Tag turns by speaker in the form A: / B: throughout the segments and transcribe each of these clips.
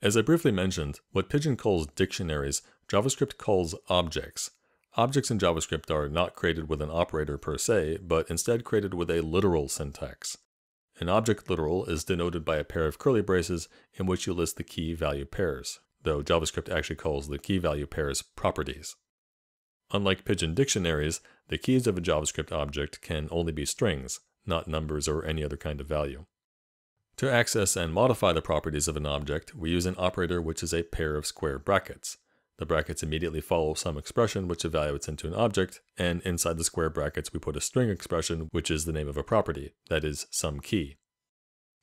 A: As I briefly mentioned, what Pigeon calls dictionaries, JavaScript calls objects. Objects in JavaScript are not created with an operator per se, but instead created with a literal syntax. An object literal is denoted by a pair of curly braces in which you list the key value pairs, though JavaScript actually calls the key value pairs properties. Unlike Pigeon dictionaries, the keys of a JavaScript object can only be strings, not numbers or any other kind of value. To access and modify the properties of an object, we use an operator which is a pair of square brackets. The brackets immediately follow some expression which evaluates into an object, and inside the square brackets we put a string expression which is the name of a property, that is, some key.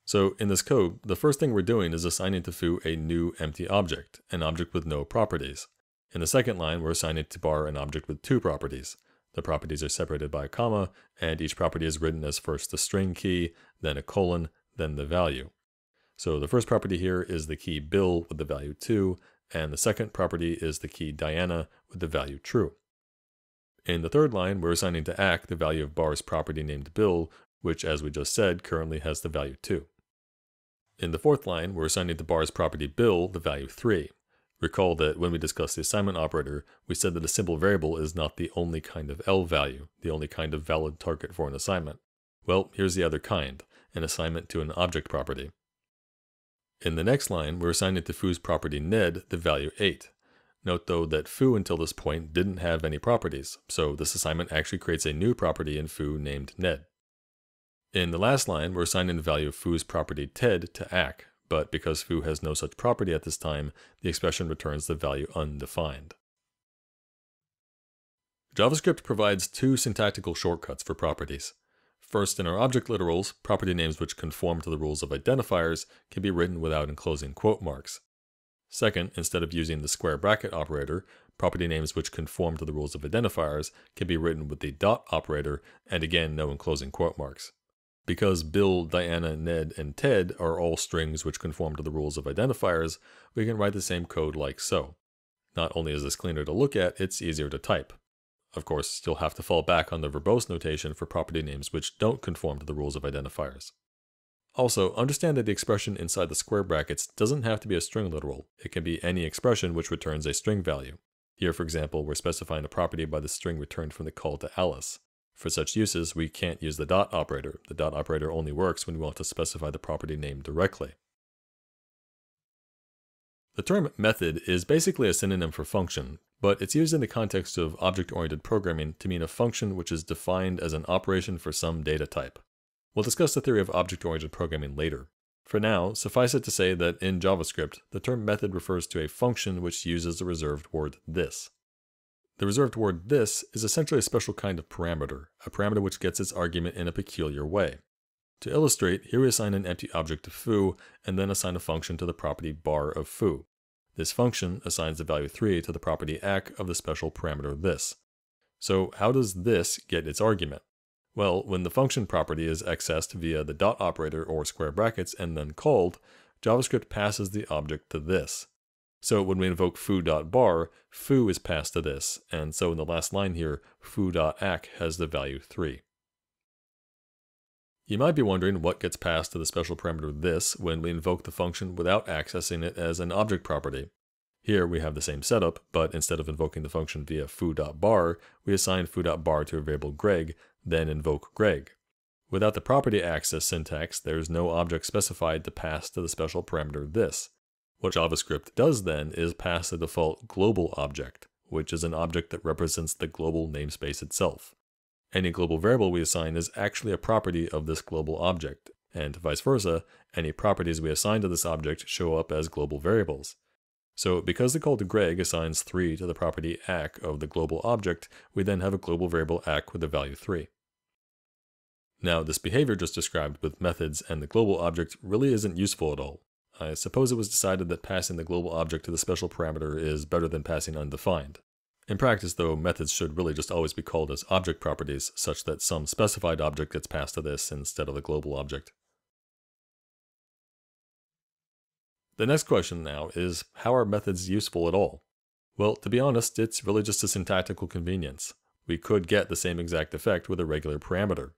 A: So in this code, the first thing we're doing is assigning to foo a new empty object, an object with no properties. In the second line, we're assigning to bar an object with two properties. The properties are separated by a comma, and each property is written as first the string key, then a colon, then the value. So the first property here is the key Bill with the value 2, and the second property is the key Diana with the value true. In the third line, we're assigning to ACK the value of bar's property named Bill, which, as we just said, currently has the value 2. In the fourth line, we're assigning to bar's property Bill the value 3. Recall that when we discussed the assignment operator, we said that a simple variable is not the only kind of L value, the only kind of valid target for an assignment. Well, here's the other kind, an assignment to an object property. In the next line, we're assigning to foo's property Ned the value 8. Note though that foo until this point didn't have any properties, so this assignment actually creates a new property in foo named Ned. In the last line, we're assigning the value of foo's property Ted to ACK, but because foo has no such property at this time, the expression returns the value undefined. JavaScript provides two syntactical shortcuts for properties. First, in our object literals, property names which conform to the rules of identifiers can be written without enclosing quote marks. Second, instead of using the square bracket operator, property names which conform to the rules of identifiers can be written with the dot operator, and again no enclosing quote marks. Because Bill, Diana, Ned, and Ted are all strings which conform to the rules of identifiers, we can write the same code like so. Not only is this cleaner to look at, it's easier to type. Of course, you'll have to fall back on the verbose notation for property names which don't conform to the rules of identifiers. Also, understand that the expression inside the square brackets doesn't have to be a string literal. It can be any expression which returns a string value. Here, for example, we're specifying a property by the string returned from the call to Alice. For such uses, we can't use the dot operator. The dot operator only works when we want to specify the property name directly. The term method is basically a synonym for function, but it's used in the context of object-oriented programming to mean a function which is defined as an operation for some data type. We'll discuss the theory of object-oriented programming later. For now, suffice it to say that in JavaScript, the term method refers to a function which uses the reserved word this. The reserved word this is essentially a special kind of parameter, a parameter which gets its argument in a peculiar way. To illustrate, here we assign an empty object to foo, and then assign a function to the property bar of foo. This function assigns the value 3 to the property ACK of the special parameter this. So how does this get its argument? Well, when the function property is accessed via the dot operator or square brackets and then called, JavaScript passes the object to this. So when we invoke foo.bar, foo is passed to this, and so in the last line here, foo.ack has the value 3. You might be wondering what gets passed to the special parameter this when we invoke the function without accessing it as an object property. Here we have the same setup, but instead of invoking the function via foo.bar, we assign foo.bar to a variable Greg, then invoke Greg. Without the property access syntax, there is no object specified to pass to the special parameter this. What JavaScript does then is pass the default global object, which is an object that represents the global namespace itself. Any global variable we assign is actually a property of this global object, and vice versa, any properties we assign to this object show up as global variables. So because the call to Greg assigns 3 to the property ACK of the global object, we then have a global variable ACK with the value 3. Now this behavior just described with methods and the global object really isn't useful at all. I suppose it was decided that passing the global object to the special parameter is better than passing undefined. In practice though, methods should really just always be called as object properties, such that some specified object gets passed to this instead of the global object. The next question now is, how are methods useful at all? Well, to be honest, it's really just a syntactical convenience. We could get the same exact effect with a regular parameter.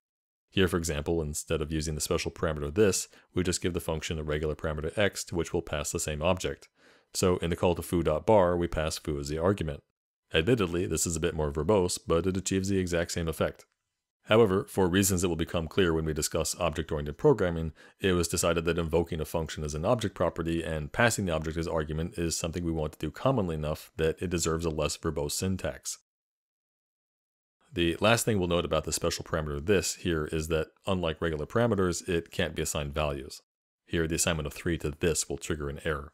A: Here, for example, instead of using the special parameter this, we just give the function a regular parameter x to which we'll pass the same object. So in the call to foo.bar, we pass foo as the argument. Admittedly, this is a bit more verbose, but it achieves the exact same effect. However, for reasons that will become clear when we discuss object-oriented programming, it was decided that invoking a function as an object property and passing the object as argument is something we want to do commonly enough that it deserves a less verbose syntax. The last thing we'll note about the special parameter this here is that, unlike regular parameters, it can't be assigned values. Here, the assignment of 3 to this will trigger an error.